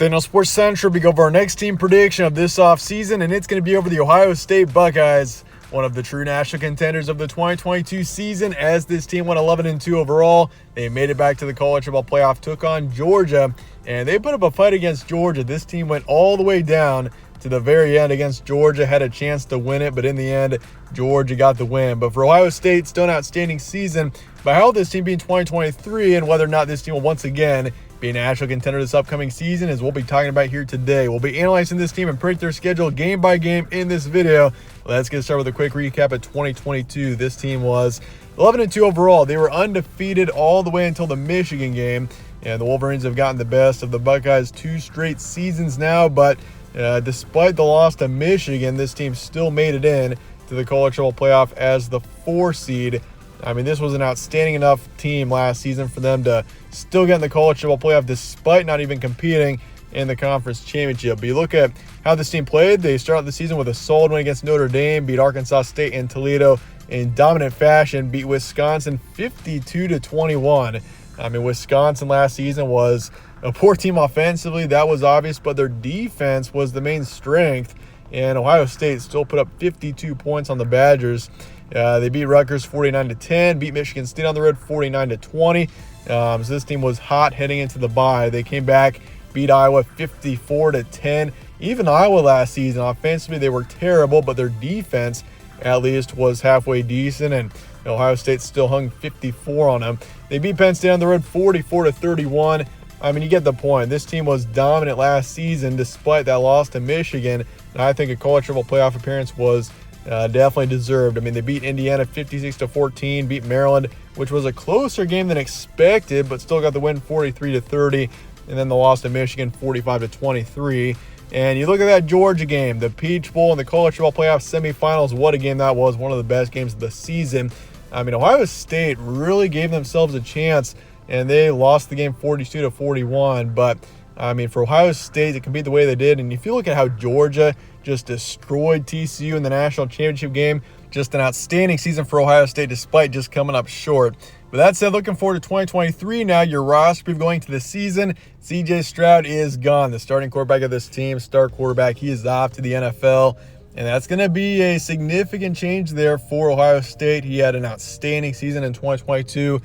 Then on Sports Central, we go over our next team prediction of this offseason, and it's going to be over the Ohio State Buckeyes, one of the true national contenders of the 2022 season, as this team went 11-2 overall. They made it back to the college football playoff, took on Georgia, and they put up a fight against Georgia. This team went all the way down to the very end against Georgia, had a chance to win it, but in the end, Georgia got the win. But for Ohio State, still an outstanding season. But how will this team be in 2023, and whether or not this team will once again be a national contender this upcoming season, as we'll be talking about here today. We'll be analyzing this team and predict their schedule game by game in this video. Let's get started with a quick recap of 2022. This team was 11-2 overall. They were undefeated all the way until the Michigan game, and the Wolverines have gotten the best of the Buckeyes 2 straight seasons now. But despite the loss to Michigan, this team still made it in to the college football playoff as the 4 seed. I mean, this was an outstanding enough team last season for them to still get in the college football playoff despite not even competing in the conference championship. But you look at how this team played. They started the season with a solid win against Notre Dame, beat Arkansas State and Toledo in dominant fashion, beat Wisconsin 52-21. I mean, Wisconsin last season was a poor team offensively. That was obvious, but their defense was the main strength, and Ohio State still put up 52 points on the Badgers. They beat Rutgers 49-10, beat Michigan State on the road 49-20. So this team was hot heading into the bye. They came back, beat Iowa 54-10. Even Iowa last season, offensively, they were terrible, but their defense at least was halfway decent, and Ohio State still hung 54 on them. They beat Penn State on the road 44-31. I mean, you get the point. This team was dominant last season despite that loss to Michigan, and I think a college football playoff appearance was definitely deserved. I mean, they beat Indiana 56-14, beat Maryland, which was a closer game than expected, but still got the win 43-30, and then the loss to Michigan 45-23. And you look at that Georgia game, the Peach Bowl and the college football playoff semifinals. What a game that was! One of the best games of the season. I mean, Ohio State really gave themselves a chance, and they lost the game 42-41. But I mean, for Ohio State to compete the way they did, and if you look at how Georgia just destroyed TCU in the national championship game, just an outstanding season for Ohio State despite just coming up short. With that said, looking forward to 2023 now. Your roster going to the season. C.J. Stroud is gone, the starting quarterback of this team, star quarterback. He is off to the NFL, and that's going to be a significant change there for Ohio State. He had an outstanding season in 2022,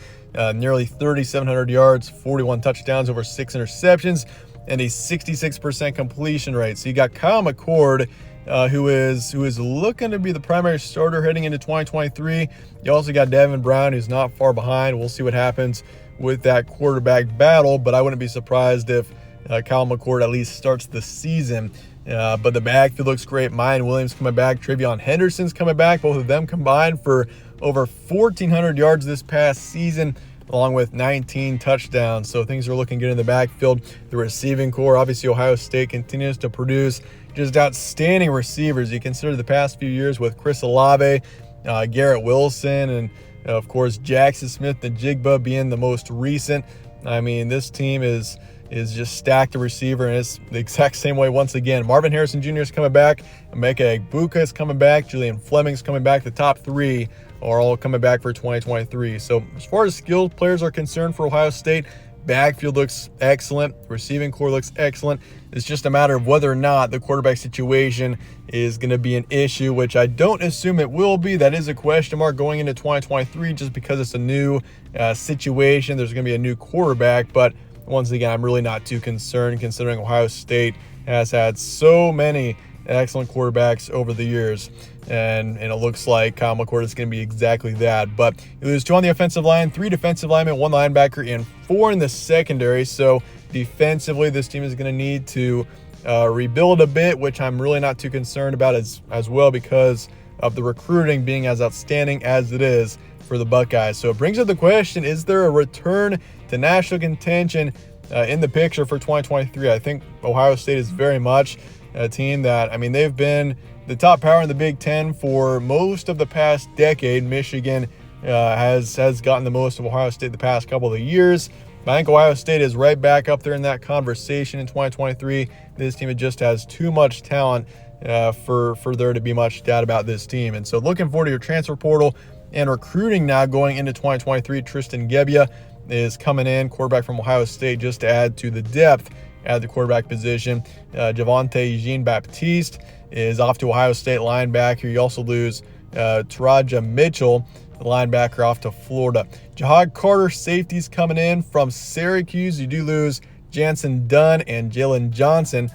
nearly 3,700 yards, 41 touchdowns, over 6 interceptions, and a 66% completion rate. So you got Kyle McCord, who is looking to be the primary starter heading into 2023. You also got Devin Brown, who's not far behind. We'll see what happens with that quarterback battle, but I wouldn't be surprised if Kyle McCord at least starts the season. But the backfield looks great. Mayan Williams coming back. Travion Henderson's coming back. Both of them combined for over 1,400 yards this past season, along with 19 touchdowns. So things are looking good in the backfield. The receiving core, obviously Ohio State continues to produce just outstanding receivers. You consider the past few years with Chris Olave, Garrett Wilson, and of course Jackson Smith-Njigba being the most recent. I mean, this team is just stacked at receiver, and it's the exact same way once again. Marvin Harrison Jr. is coming back. Emeka Egbuka is coming back. Julian Fleming's coming back. The top 3 are all coming back for 2023. So as far as skilled players are concerned for Ohio State, backfield looks excellent. Receiving core looks excellent. It's just a matter of whether or not the quarterback situation is going to be an issue, which I don't assume it will be. That is a question mark going into 2023 just because it's a new situation. There's going to be a new quarterback, but once again, I'm really not too concerned considering Ohio State has had so many excellent quarterbacks over the years. And it looks like Kyle McCord is going to be exactly that. But you lose 2 on the offensive line, 3 defensive linemen, 1 linebacker, and 4 in the secondary. So defensively, this team is going to need to rebuild a bit, which I'm really not too concerned about as well because of the recruiting being as outstanding as it is for the Buckeyes. So it brings up the question, is there a return to national contention in the picture for 2023? I think Ohio State is very much a team that, I mean, they've been the top power in the Big Ten for most of the past decade. Michigan has gotten the most of Ohio State the past couple of years. But I think Ohio State is right back up there in that conversation in 2023. This team just has too much talent for there to be much doubt about this team. And so looking forward to your transfer portal and recruiting now going into 2023. Tristan Gebbia is coming in, quarterback from Ohio State, just to add to the depth at the quarterback position. Javonte Jean-Baptiste is off to Ohio State linebacker. You also lose Taraja Mitchell, the linebacker, off to Florida. Jahad Carter, safeties coming in from Syracuse. You do lose Jansen Dunn and Jalen Johnson,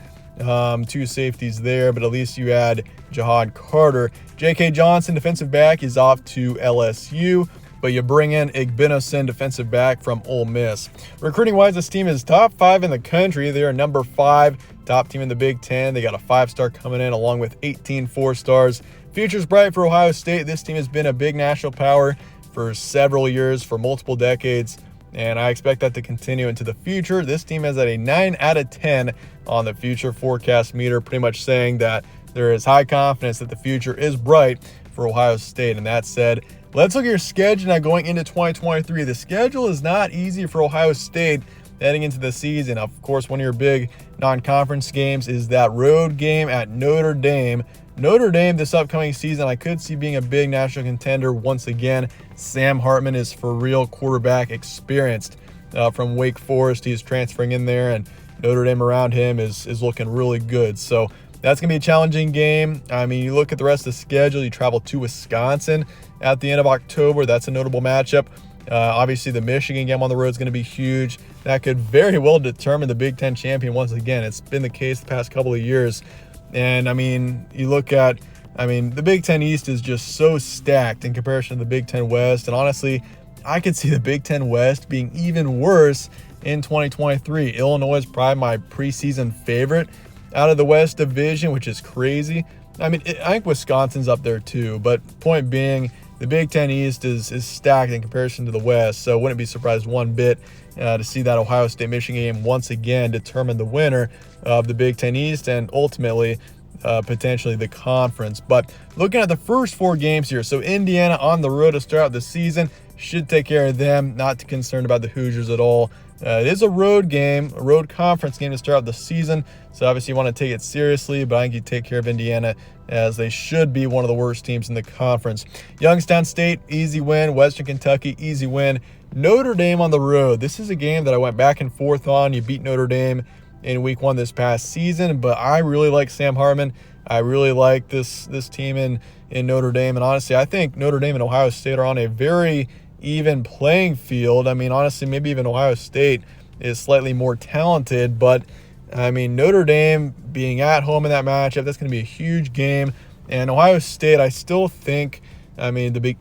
two safeties there, but at least you add Jahad Carter. J.K. Johnson, defensive back, is off to LSU, but you bring in Igbinosun, defensive back from Ole Miss. Recruiting-wise, this team is top 5 in the country. They are number 5, top team in the Big Ten. They got a 5-star coming in along with 18 4-stars. Future's bright for Ohio State. This team has been a big national power for several years, for multiple decades, and I expect that to continue into the future. This team is at a 9 out of 10 on the future forecast meter, pretty much saying that there is high confidence that the future is bright for Ohio State. And that said, let's look at your schedule now going into 2023. The schedule is not easy for Ohio State heading into the season. Of course, one of your big non-conference games is that road game at Notre Dame. Notre Dame this upcoming season, I could see being a big national contender once again. Sam Hartman is for real quarterback, experienced from Wake Forest. He's transferring in there, and Notre Dame around him is looking really good. So that's going to be a challenging game. I mean, you look at the rest of the schedule, you travel to Wisconsin at the end of October. That's a notable matchup. Obviously, the Michigan game on the road is going to be huge. That could very well determine the Big Ten champion once again. It's been the case the past couple of years. And, I mean, you look at, the Big Ten East is just so stacked in comparison to the Big Ten West. And honestly, I could see the Big Ten West being even worse in 2023. Illinois is probably my preseason favorite out of the West Division, which is crazy. I think Wisconsin's up there too. But point being, the Big Ten East is stacked in comparison to the West. So wouldn't be surprised one bit to see that Ohio State-Michigan game once again determine the winner of the Big Ten East and ultimately potentially the conference. But looking at the first 4 games here, so Indiana on the road to start out the season, should take care of them. Not too concerned about the Hoosiers at all. It is a road game, a road conference game to start out the season, so obviously you want to take it seriously, but I think you take care of Indiana as they should be one of the worst teams in the conference. Youngstown State, easy win. Western Kentucky, easy win. Notre Dame on the road. This is a game that I went back and forth on. You beat Notre Dame in week 1 this past season, but I really like Sam Hartman. I really like this team in Notre Dame, and honestly, I think Notre Dame and Ohio State are on a very even playing field. Honestly, maybe even Ohio State is slightly more talented, but Notre Dame being at home in that matchup, that's going to be a huge game. And Ohio State, I still think,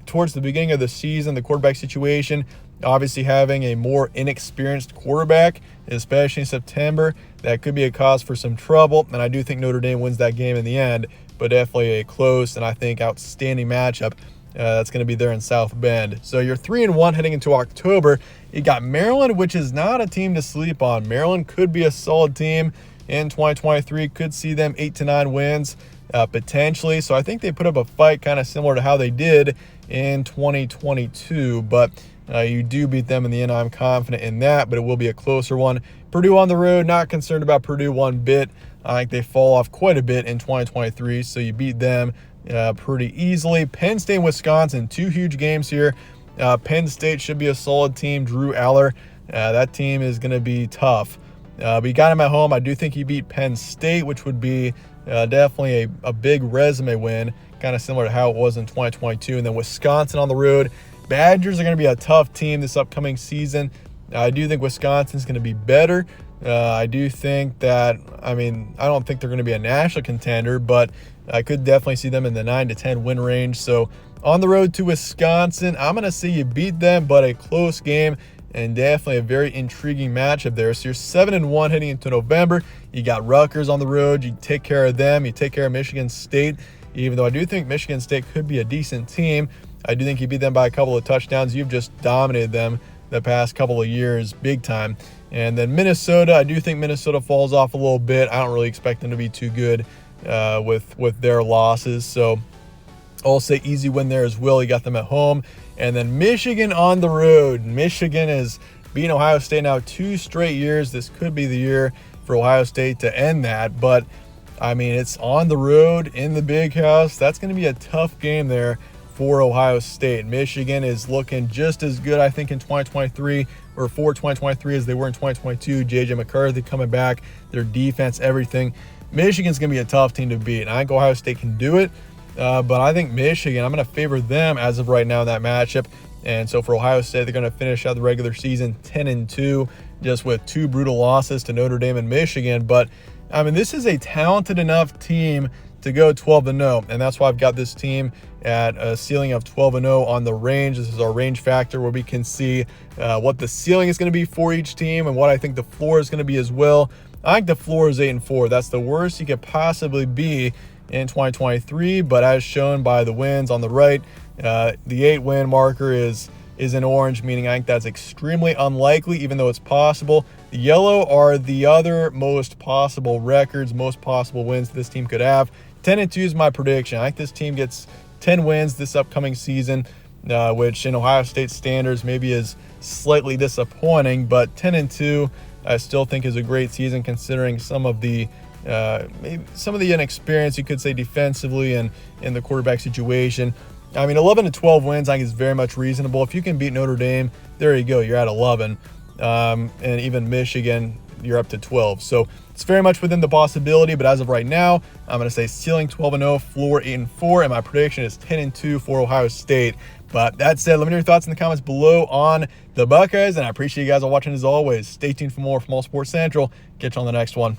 towards the beginning of the season, the quarterback situation, obviously having a more inexperienced quarterback, especially in September, that could be a cause for some trouble. And I do think Notre Dame wins that game in the end, but definitely a close and I think outstanding matchup. That's going to be there in South Bend. So you're 3-1 heading into October. You got Maryland, which is not a team to sleep on. Maryland could be a solid team in 2023. Could see them 8-9 wins potentially. So I think they put up a fight kind of similar to how they did in 2022. But you do beat them in the end. I'm confident in that, but it will be a closer one. Purdue on the road, not concerned about Purdue one bit. I think they fall off quite a bit in 2023. So you beat them pretty easily. Penn State, Wisconsin, 2 huge games here. Penn State should be a solid team. Drew Aller, that team is going to be tough. But you got him at home. I do think he beat Penn State, which would be definitely a big resume win, kind of similar to how it was in 2022. And then Wisconsin on the road. Badgers are going to be a tough team this upcoming season. I do think Wisconsin's going to be better. I do think that, I don't think they're going to be a national contender, but I could definitely see them in the 9-10 win range. So on the road to Wisconsin, I'm going to see you beat them, but a close game and definitely a very intriguing matchup there. So you're 7-1 heading into November. You got Rutgers on the road. You take care of them. You take care of Michigan State, even though I do think Michigan State could be a decent team. I do think you beat them by a couple of touchdowns. You've just dominated them the past couple of years big time. And then Minnesota, I do think Minnesota falls off a little bit. I don't really expect them to be too good with their losses. So I'll say easy win there as well. You got them at home. And then Michigan on the road. Michigan is beating Ohio State now 2 straight years. This could be the year for Ohio State to end that. But, it's on the road in the Big House. That's going to be a tough game there for Ohio State. Michigan is looking just as good, I think, in 2023 or for 2023 as they were in 2022. J.J. McCarthy coming back, their defense, everything. Michigan's going to be a tough team to beat. And I think Ohio State can do it, but I think Michigan, I'm going to favor them as of right now in that matchup. And so for Ohio State, they're going to finish out the regular season 10-2, just with 2 brutal losses to Notre Dame and Michigan. But, I mean, this is a talented enough team to go 12-0, and that's why I've got this team at a ceiling of 12-0 on the range. This is our range factor where we can see what the ceiling is going to be for each team and what I think the floor is going to be as well. I think the floor is 8-4. That's the worst you could possibly be in 2023, but as shown by the wins on the right, the 8-win marker is in orange, meaning I think that's extremely unlikely, even though it's possible. The yellow are the other most possible records, most possible wins this team could have. 10-2 is my prediction. I think this team gets 10 wins this upcoming season, which in Ohio State standards maybe is slightly disappointing, but 10-2 I still think is a great season considering some of the inexperience, you could say, defensively and in the quarterback situation. I mean, 11-12 wins I think is very much reasonable. If you can beat Notre Dame, there you go, you're at 11. And even Michigan, you're up to 12. So it's very much within the possibility, but as of right now, I'm going to say ceiling 12-0, floor 8-4, and my prediction is 10-2 for Ohio State. But that said, let me know your thoughts in the comments below on the Buckeyes, and I appreciate you guys all watching as always. Stay tuned for more from All Sports Central. Catch you on the next one.